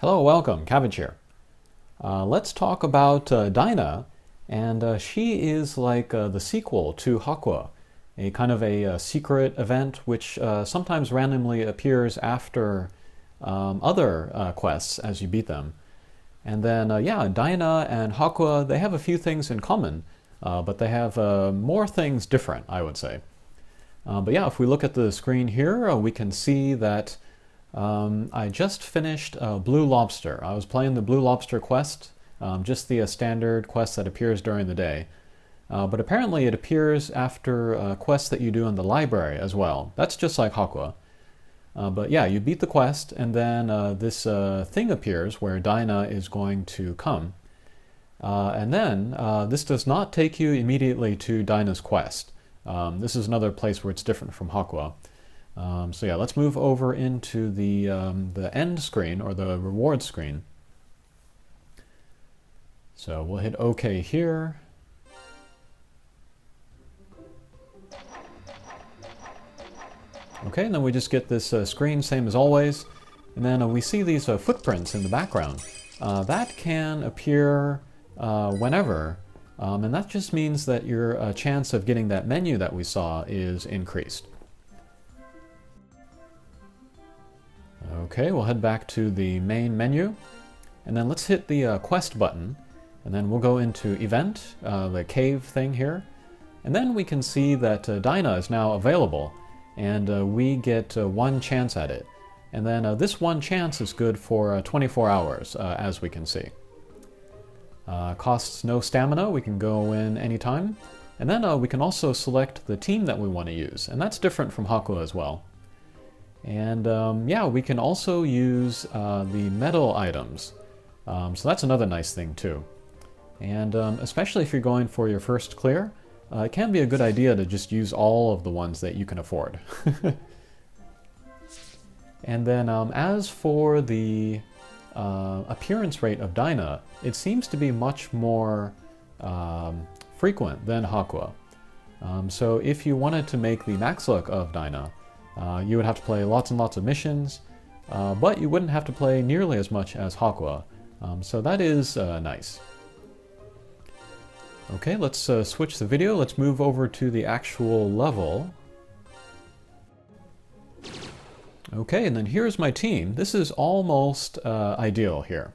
Hello, welcome, Cabbage here. Let's talk about Dyna, and she is like the sequel to Hakwa, a kind of a secret event which sometimes randomly appears after other quests as you beat them. And then, yeah, Dyna and Hakwa, they have a few things in common, but they have more things different, I would say. But yeah, if we look at the screen here, we can see that I just finished Blue Lobster. I was playing the Blue Lobster quest, just the standard quest that appears during the day. But apparently it appears after quests that you do in the library as well. That's just like Hakwa. But yeah, you beat the quest, and then this thing appears where Dyna is going to come. And then this does not take you immediately to Dyna's quest. This is another place where it's different from Hakwa. So yeah, let's move over into the end screen, or the reward screen. So we'll hit OK here. Okay, and then we just get this screen, same as always. And then we see these footprints in the background. That can appear whenever, and that just means that your chance of getting that menu that we saw is increased. Okay, we'll head back to the main menu, and then let's hit the quest button, and then we'll go into event, the cave thing here, and then we can see that Dyna is now available, and we get one chance at it. And then this one chance is good for 24 hours, as we can see. Costs no stamina, we can go in anytime, and then we can also select the team that we want to use, and that's different from Hakwa as well. And yeah, we can also use the metal items. So that's another nice thing too. And especially if you're going for your first clear, it can be a good idea to just use all of the ones that you can afford. And then as for the appearance rate of Dyna, it seems to be much more frequent than Hakwa. So if you wanted to make the max luck of Dyna, you would have to play lots and lots of missions, but you wouldn't have to play nearly as much as Hakwa, so that is nice. Okay, let's switch the video. Let's move over to the actual level. Okay, and then here's my team. This is almost ideal here.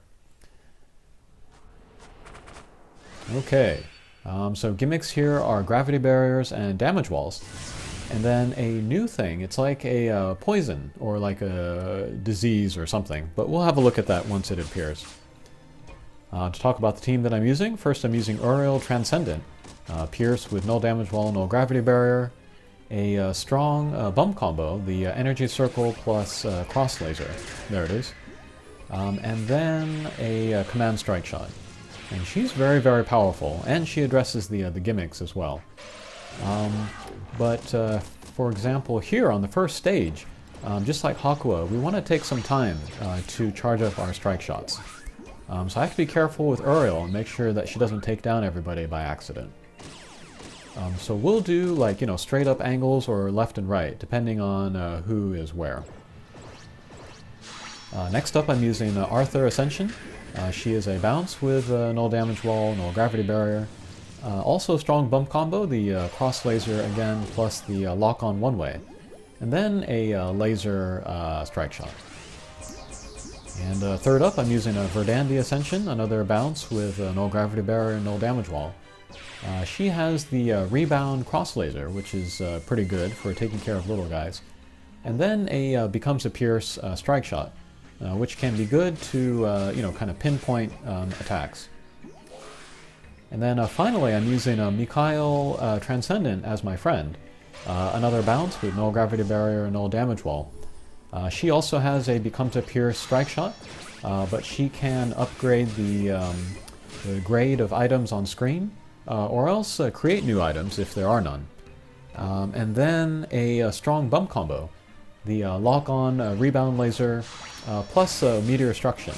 Okay, so gimmicks here are gravity barriers and damage walls. And then a new thing, it's like a poison, or like a disease or something, but we'll have a look at that once it appears. To talk about the team that I'm using, first I'm using Uriel Transcendent, Pierce with no damage wall, no gravity barrier, a strong bump combo, the energy circle plus cross laser, there it is, and then a command strike shot. And she's very, very powerful, and she addresses the gimmicks as well. But for example, here on the first stage, just like Hakwa, we want to take some time to charge up our strike shots. So I have to be careful with Uriel and make sure that she doesn't take down everybody by accident. So we'll do, like, straight up angles or left and right, depending on who is where. Next up I'm using Arthur Ascension. She is a bounce with no damage wall, no gravity barrier. Also strong bump combo, the cross laser again, plus the lock-on one-way. And then a laser strike shot. And third up, I'm using a Verdandi Ascension, another bounce with no gravity barrier, no damage wall. She has the rebound cross laser, which is pretty good for taking care of little guys. And then a becomes a Pierce strike shot, which can be good to kind of pinpoint attacks. And then finally, I'm using Mikhail Transcendent as my friend. Another bounce with no gravity barrier, no damage wall. She also has a becomes a Pierce strike shot, but she can upgrade the grade of items on screen, or else create new items if there are none. And then a strong bump combo, the lock-on rebound laser, plus meteor destruction.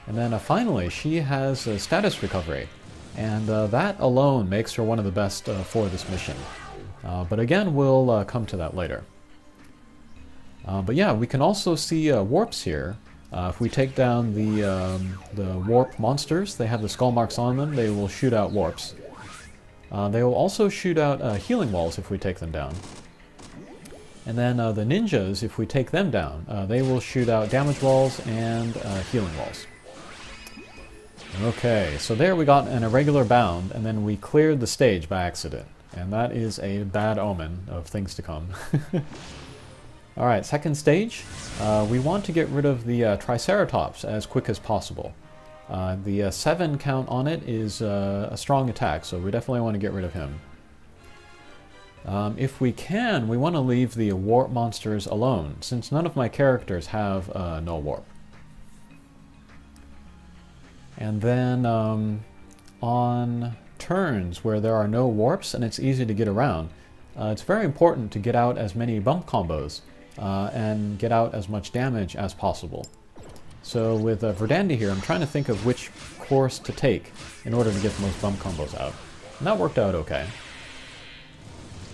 And then finally, she has status recovery. And that alone makes her one of the best for this mission. But again, we'll come to that later. But yeah, we can also see warps here. If we take down the warp monsters, they have the skull marks on them, they will shoot out warps. They will also shoot out healing walls if we take them down. And then the ninjas, if we take them down, they will shoot out damage walls and healing walls. Okay, so there we got an irregular bound, and then we cleared the stage by accident. And that is a bad omen of things to come. Alright, second stage. We want to get rid of the Triceratops as quick as possible. The 7 count on it is a strong attack, so we definitely want to get rid of him. If we can, we want to leave the warp monsters alone, since none of my characters have no warp. And then on turns where there are no warps and it's easy to get around, it's very important to get out as many bump combos and get out as much damage as possible. So with Verdandi here, I'm trying to think of which course to take in order to get the most bump combos out. And that worked out okay.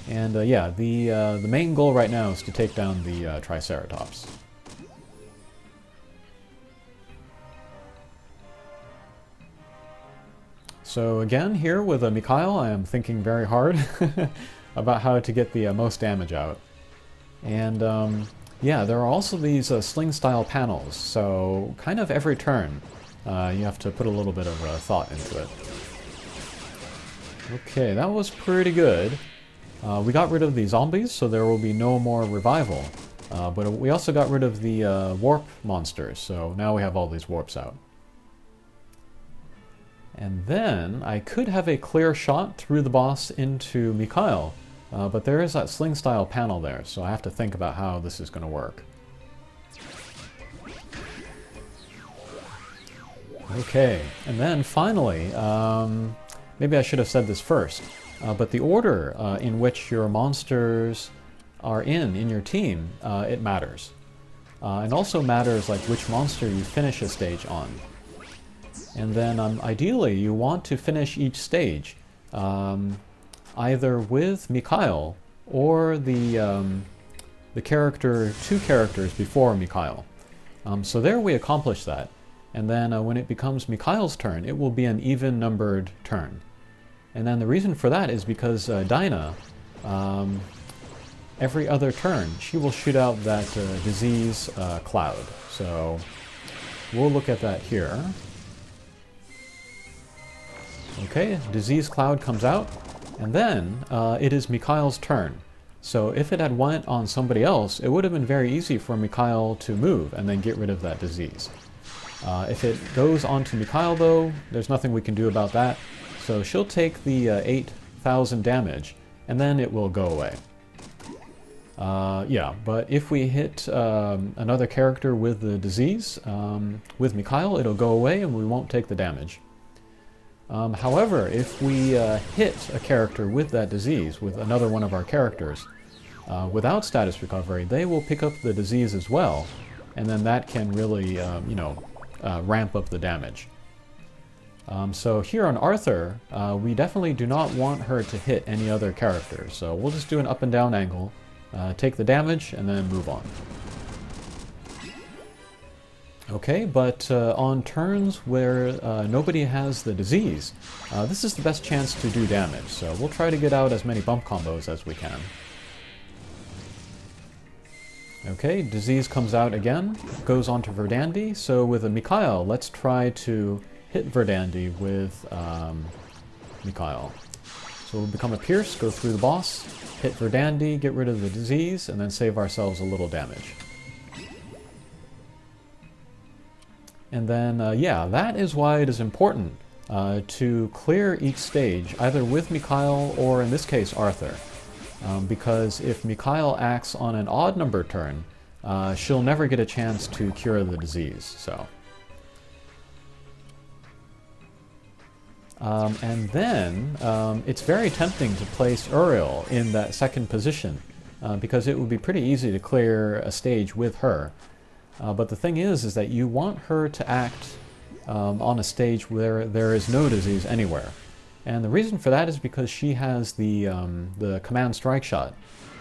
And yeah, the main goal right now is to take down the Triceratops. So again, here with Mikhail, I am thinking very hard about how to get the most damage out. And yeah, there are also these sling-style panels, so kind of every turn you have to put a little bit of thought into it. Okay, that was pretty good. We got rid of the zombies, so there will be no more revival. But we also got rid of the warp monsters, so now we have all these warps out. And then I could have a clear shot through the boss into Mikhail, but there is that sling-style panel there, so I have to think about how this is going to work. Okay, and then finally, maybe I should have said this first, but the order in which your monsters are in your team, it matters. And also matters like which monster you finish a stage on. And then ideally you want to finish each stage either with Mikhail or the two characters before Mikhail. So there we accomplish that. And then when it becomes Mikhail's turn, it will be an even-numbered turn. And then the reason for that is because Dyna, every other turn, she will shoot out that disease cloud. So we'll look at that here. Okay, disease cloud comes out, and then it is Mikhail's turn. So if it had went on somebody else, it would have been very easy for Mikhail to move and then get rid of that disease. If it goes on to Mikhail though, there's nothing we can do about that. So she'll take the 8,000 damage, and then it will go away. Yeah, but if we hit another character with the disease, with Mikhail, it'll go away and we won't take the damage. However, if we hit a character with that disease, with another one of our characters, without status recovery, they will pick up the disease as well, and then that can really, you know, ramp up the damage. So here on Arthur, we definitely do not want her to hit any other character, so we'll just do an up and down angle, take the damage, and then move on. Okay, but on turns where nobody has the disease, this is the best chance to do damage, so we'll try to get out as many bump combos as we can. Okay, disease comes out again, goes on to Verdandi, so with a Mikhail, let's try to hit Verdandi with Mikhail. So we'll become a Pierce, go through the boss, hit Verdandi, get rid of the disease, and then save ourselves a little damage. And then, yeah, that is why it is important to clear each stage, either with Mikhail or, in this case, Arthur. Because if Mikhail acts on an odd number turn, she'll never get a chance to cure the disease, so. And then, it's very tempting to place Uriel in that second position, because it would be pretty easy to clear a stage with her. But the thing is that you want her to act on a stage where there is no disease anywhere. And the reason for that is because she has the command strike shot,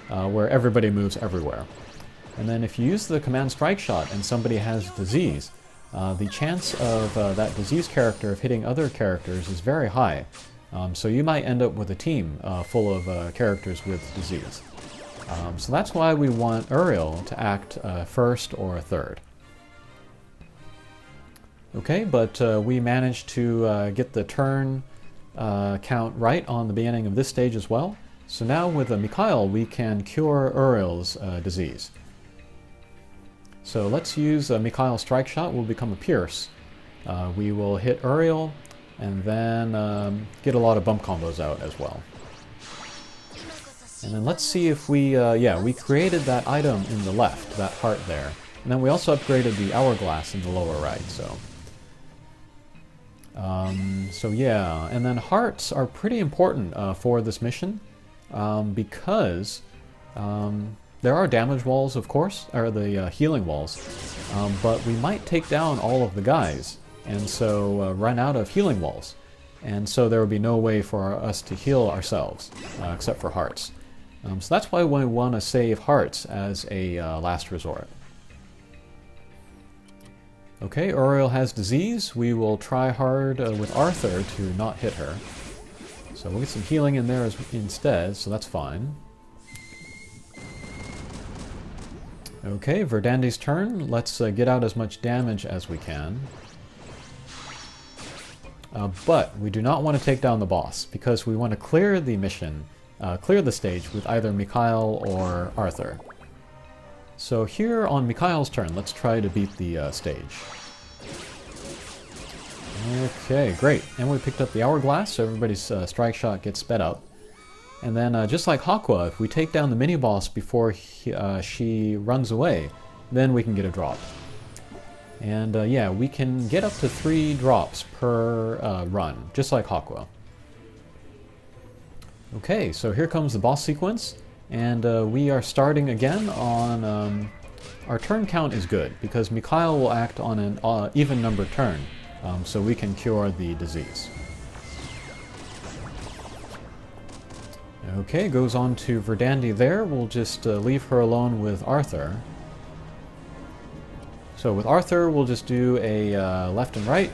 where everybody moves everywhere. And then if you use the command strike shot and somebody has disease, the chance of that disease character of hitting other characters is very high. So you might end up with a team full of characters with disease. So that's why we want Uriel to act first or third. Okay, but we managed to get the turn count right on the beginning of this stage as well. So now with Mikhail, we can cure Uriel's disease. So let's use Mikhail's strike shot. Will become a pierce. We will hit Uriel and then get a lot of bump combos out as well. And then let's see if we, we created that item in the left, that heart there. And then we also upgraded the hourglass in the lower right, so. Yeah, and then hearts are pretty important for this mission because there are damage walls, of course, or the healing walls, but we might take down all of the guys and so run out of healing walls. And so there would be no way for us to heal ourselves except for hearts. So that's why we want to save hearts as a last resort. Okay, Uriel has disease. We will try hard with Arthur to not hit her. So we'll get some healing in there instead, so that's fine. Okay, Verdandie's turn. Let's get out as much damage as we can. But we do not want to take down the boss, because we want to clear the mission, clear the stage with either Mikhail or Arthur. So here on Mikhail's turn, let's try to beat the stage. Okay, great. And we picked up the hourglass, so everybody's strike shot gets sped up. And then just like Hakwa, if we take down the mini-boss before she runs away, then we can get a drop. And yeah, we can get up to 3 drops per run, just like Hakwa. Okay, so here comes the boss sequence, and we are starting again on... our turn count is good, because Mikhail will act on an even number turn, so we can cure the disease. Okay, goes on to Verdandie there. We'll just leave her alone with Arthur. So with Arthur, we'll just do a left and right.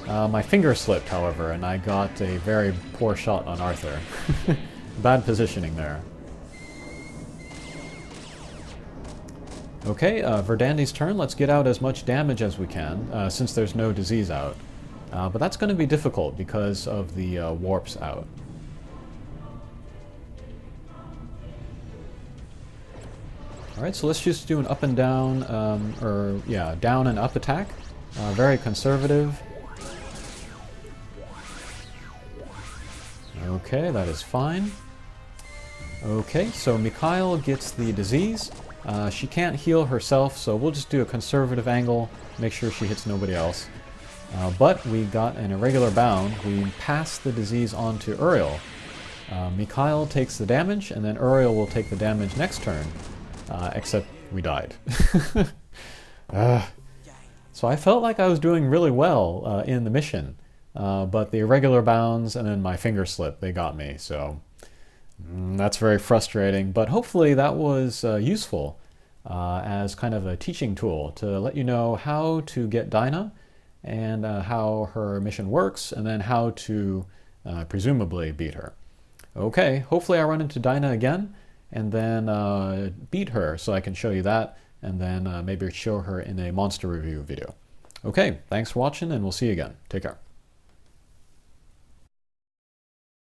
My finger slipped, however, and I got a very poor shot on Arthur. Bad positioning there. Okay, Verdandie's turn. Let's get out as much damage as we can, since there's no disease out. But that's going to be difficult because of the warps out. Alright, so let's just do an up and down, down and up attack. Very conservative. Okay, that is fine. Okay, so Mikhail gets the disease. She can't heal herself, so we'll just do a conservative angle, make sure she hits nobody else. But we got an irregular bound. We pass the disease on to Uriel. Mikhail takes the damage, and then Uriel will take the damage next turn. Except we died. So I felt like I was doing really well in the mission, but the irregular bounds and then my finger slip, they got me, so that's very frustrating. But hopefully that was useful as kind of a teaching tool to let you know how to get Dyna and how her mission works, and then how to presumably beat her. Okay, hopefully I run into Dyna again, and then beat her so I can show you that, and then maybe show her in a monster review video. Okay, thanks for watching, and we'll see you again. Take care.